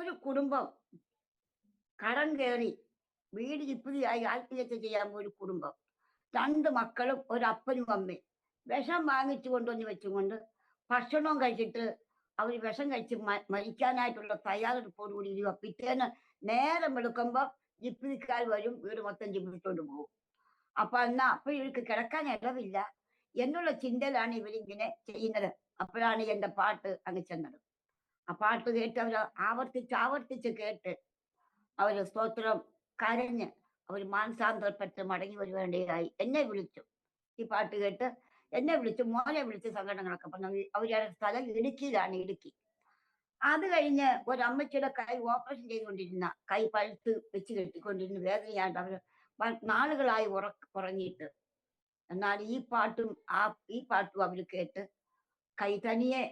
ഒരു കുടുംബം കടം കയറി വീട് ഇപ്പിരിയായി ആത്മഹത്യ ചെയ്യാൻ പോയ ഒരു കുടുംബം. 2 മക്കളും ഒരപ്പനും അമ്മയും വിഷം വാങ്ങിച്ചു കൊണ്ടുവന്ന് വെച്ചുകൊണ്ട് ഭക്ഷണവും കഴിച്ചിട്ട് അവർ വിഷം കഴിച്ച് മരിക്കാനായിട്ടുള്ള തയ്യാറെടുപ്പോടുകൂടി ഇരിക്കുക. പിറ്റേന്ന് നേരം വെളുക്കുമ്പോൾ ജിപ്പിക്കാർ വരും, വീട് മൊത്തം ജിപ്പിച്ചോണ്ട് പോകും. അപ്പൊ ഇവർക്ക് കിടക്കാൻ ഇടവില്ല എന്നുള്ള ചിന്തയിലാണ് ഇവരിങ്ങനെ ചെയ്യുന്നത്. അപ്പോഴാണ് എൻ്റെ പാട്ട് അങ്ങ് ചെന്നത്. ആ പാട്ട് കേട്ട് അവർ ആവർത്തിച്ച് കേട്ട് അവർ സ്തോത്രം കരഞ്ഞ് അവർ മാനസാന്തരപ്പെട്ട് മടങ്ങി വരുവാനിടയായി. എന്നെ വിളിച്ചു, ഈ പാട്ട് കേട്ട് എന്നെ വിളിച്ചു, മോനെ വിളിച്ച് സങ്കടങ്ങളൊക്കെ പറഞ്ഞു. അവരുടെ സ്ഥലം ഇടുക്കിയിലാണ്, ഇടുക്കി. അത് കഴിഞ്ഞ് ഒരമ്മച്ചിയുടെ കൈ ഓപ്പറേഷൻ ചെയ്തുകൊണ്ടിരുന്ന കൈ പഴുത്ത് വെച്ച് കെട്ടിക്കൊണ്ടിരുന്ന വേദനയായിട്ട് അവർ നാളുകളായി ഉറങ്ങിയിട്ട്. എന്നാൽ ഈ പാട്ടും അവർ കേട്ട് കൈ തനിയെ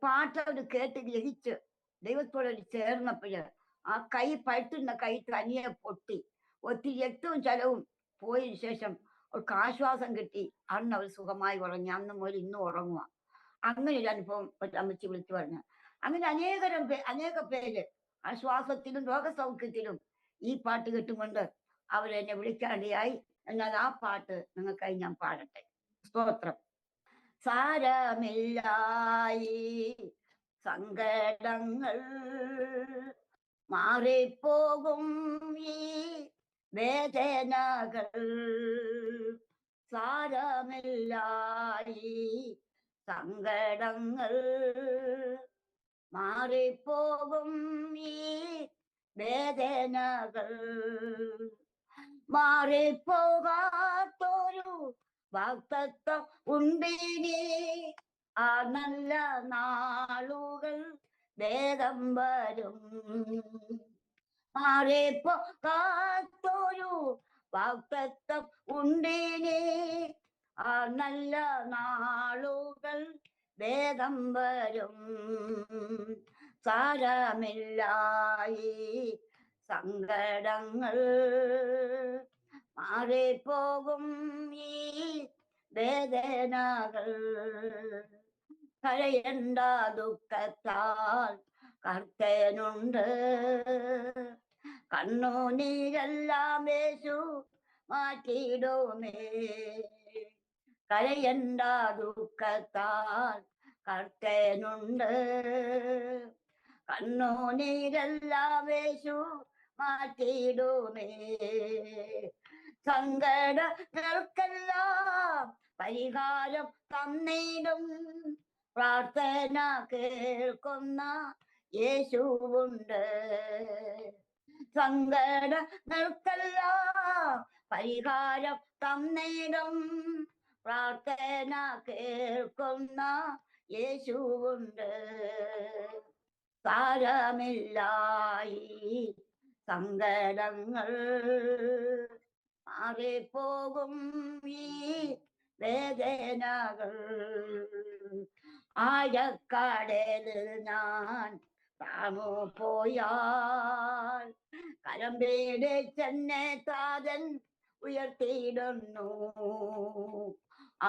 പാട്ട് അവർ കേട്ട് ഗ്രഹിച്ച് ദൈവത്തോട് ചേർന്നപ്പോഴ് ആ കൈ പഴുത്തുന്ന കൈ തനിയെ പൊട്ടി ഒത്തിരി രക്തവും ചലവും പോയതിനു ശേഷം അവർക്ക് ആശ്വാസം കിട്ടി. അന്ന് അവർ സുഖമായി ഉറങ്ങി. അന്ന് മുതൽ ഇന്നും ഉറങ്ങുക. അങ്ങനെ ഒരു അനുഭവം ഒരു അമ്മച്ചി വിളിച്ചു പറഞ്ഞു. അങ്ങനെ അനേക പേര് ആശ്വാസത്തിലും രോഗസൗഖ്യത്തിലും ഈ പാട്ട് കേട്ടുകൊണ്ട് അവരെന്നെ വിളിക്കാണ്ടിയായി. എന്നാൽ ആ പാട്ട് നിങ്ങൾക്കായി ഞാൻ പാടട്ടെ. സ്തോത്രം. സാരമില്ലായി സങ്കടങ്ങൾ മാറിപ്പോകും ഈ വേദനകൾ. സാരമില്ലായി സങ്കടങ്ങൾ മാറിപ്പോകും ഈ വേദനകൾ. മാറിപ്പോകാത്തൊരു വാഗ്ദത്തം ഉണ്ടിനി, ആ നല്ല നാളുകൾ വേഗം വരും. മാറിപ്പോകാത്തൊരു വാഗ്ദത്തം ഉണ്ടിനി, ആ നല്ല നാളുകൾ വേഗം വരും. സാരമില്ലായി സങ്കടങ്ങൾ മാറിപ്പോകും ഈ വേദനകൾ. കരയണ്ട ദുഃഖത്താൽ കർത്തനുണ്ട്, കണ്ണുനീരെല്ലാം യേശു മാറ്റിയിടുമേ. കരയണ്ട ദുഃഖത്താൽ കർത്തനുണ്ട്, കണ്ണുനീരെല്ലാം യേശു മാറ്റിയിടുമേ. സങ്കടങ്ങൾക്കെല്ലാം പരിഹാരം തന്നിടും, പ്രാർത്ഥന കേൾക്കുന്ന യേശുവുണ്ട്. സങ്കടങ്ങൾക്കെല്ലാം പരിഹാരം തന്നിടും, പ്രാർത്ഥന കേൾക്കുന്ന യേശുവുണ്ട്. സാരമില്ലായി സങ്കടങ്ങൾ മാറിപ്പോകും ഈ വേദനകൾ. ആഴക്കടലിൽ ഞാൻ താണു പോയാൽ കരം പിടിച്ചെന്നെ താതൻ ഉയർത്തിയിടുന്നു.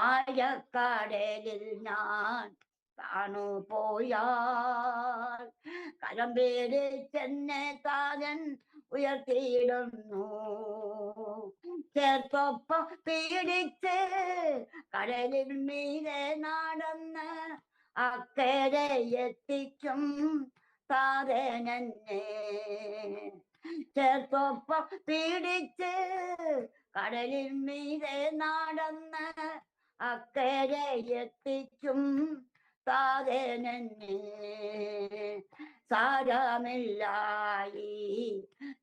ആഴക്കടലിൽ ഞാൻ താണു പോയാൽ കരം പിടിച്ചെന്നെ താതൻ ഉയർത്തിയിടുന്നു. ചേർത്തൊപ്പം പീഡിച്ച് കടലിൽ മീതെ നടന്ന് അക്കരെ എത്തിക്കും താതനെന്നെ. ചേർത്തൊപ്പം പീഡിച്ച് കടലിൽ മീതെ നടന്ന് അക്കരെ എത്തിക്കും താതനെന്നെ. സാരമില്ലായി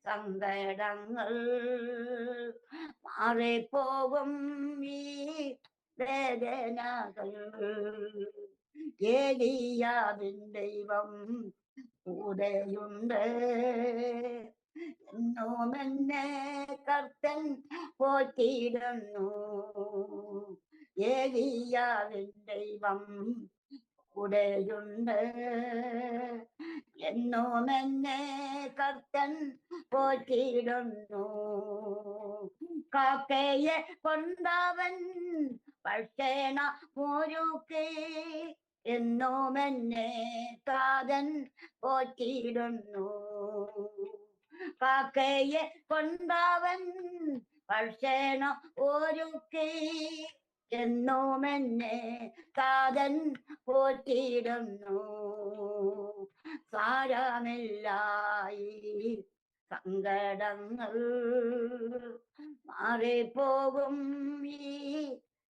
സങ്കടങ്ങൾ മാറിപ്പോകും ഈ വേദനകൾ. ഏലിയാവിൻ ദൈവം കൂടെയുണ്ട്, എന്നും എന്നെ കർത്തൻ പോറ്റിയിടുന്നു. ഏലിയാവിൻ ദൈവം കൂടെയുണ്ട്, എന്നും എന്നെ കർത്തൻ പോറ്റിയിടുന്നു. കാക്കയെ കൊണ്ടവൻ ഭക്ഷണ മോരുക്കി എന്നും എന്നെ താതൻ പോറ്റിയിടുന്നു. കാക്കയെ കൊണ്ടവൻ ഭക്ഷണം ഒരുക്കി, എന്നും എന്നെ താതൻ പോറ്റിയിടുന്നു. സാരമില്ലായി സങ്കടങ്ങൾ മാറിപ്പോകും ഈ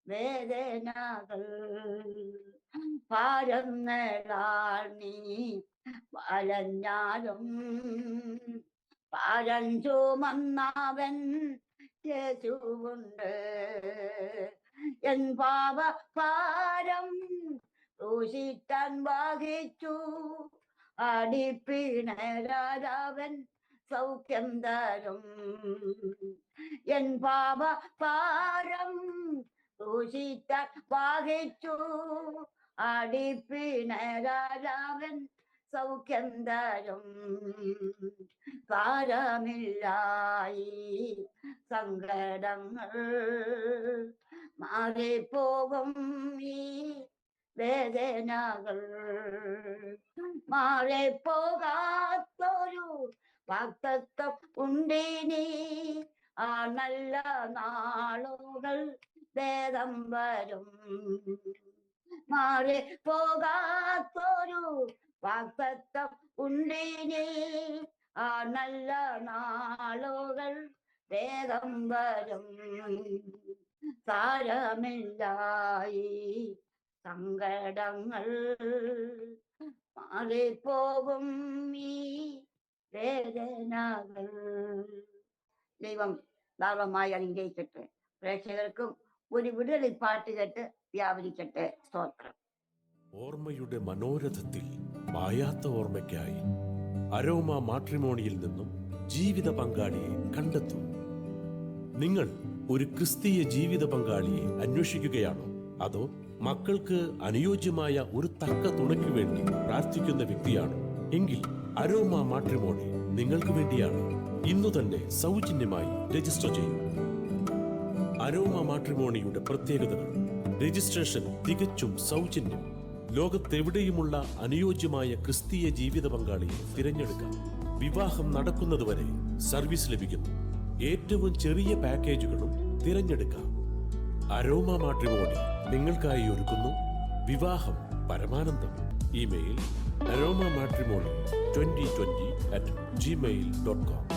വേദനകൾ. ഭാരങ്ങളാൽ നീ വലഞ്ഞാലും ഭാരം ചുമന്നവൻ യേശുവുണ്ട്. എൻ പാപ ഭാരം ക്രൂശിക്കാൻ വഹിച്ചു, അടിപ്പിണരാവൻ സൗഖ്യം തരും. എൻ പാപ ഭാരം ക്രൂശിക്കാൻ വഹിച്ചു, അടിപ്പിണരാവൻ സൗഖ്യം തരും. സാരമില്ലായി സങ്കടങ്ങൾ മാറിപ്പോകും ഈ വേദനകൾ. മാറിപ്പോകാത്തൊരു വാഗ്ദത്തം ഉണ്ടിനി, ആ നല്ല നാളുകൾ വേദം വരും. മാറിപ്പോകാത്തൊരു വാഗ്ദത്തം ഉണ്ടിനി, ആ നല്ല നാളുകൾ വേഗം വരും. സാരമില്ലായി സങ്കടങ്ങൾ മാറിപ്പോകും ഈ വേദനകൾ. ദൈവം ധാരാളമായി അനുഗ്രഹിക്കട്ടെ. പ്രേക്ഷകർക്കും ഒരു വിടുതൽ പാട്ട് കേട്ട് വ്യാപരിക്കട്ടെ. സ്തോത്രം. ഓർമ്മയുടെ മനോരഥത്തിൽ മായാത്ത ഓർമ്മയ്ക്കായി അരോമ മാട്രിമോണിയിൽ നിന്നും ജീവിത പങ്കാളിയെ കണ്ടെത്തൂ. നിങ്ങൾ ഒരു ക്രിസ്തീയ ജീവിത പങ്കാളിയെ അന്വേഷിക്കുകയാണോ? അതോ മക്കൾക്ക് അനുയോജ്യമായ ഒരു തക്ക തുണയ്ക്ക് വേണ്ടി പ്രാർത്ഥിക്കുന്ന വ്യക്തിയാണോ? എങ്കിൽ അരോമ മാട്രിമോണി നിങ്ങൾക്ക് വേണ്ടിയാണ്. ഇന്നു തന്നെ സൗജന്യമായി രജിസ്റ്റർ ചെയ്യൂ. അരോമ മാട്രിമോണിയുടെ പ്രത്യേകതകൾ: രജിസ്ട്രേഷൻ തികച്ചും സൗജന്യം. ലോകത്തെവിടെയുമുള്ള അനുയോജ്യമായ ക്രിസ്തീയ ജീവിത പങ്കാളിയെ തിരഞ്ഞെടുക്കാം. വിവാഹം നടക്കുന്നതുവരെ സർവീസ് ലഭിക്കുന്നു. ഏറ്റവും ചെറിയ പാക്കേജുകളും തിരഞ്ഞെടുക്കാം. അരോമ മാട്രിമോണി നിങ്ങൾക്കായി ഒരുക്കുന്നു വിവാഹം പരമാനന്ദം. Email aroma matrimony2020@gmail.com.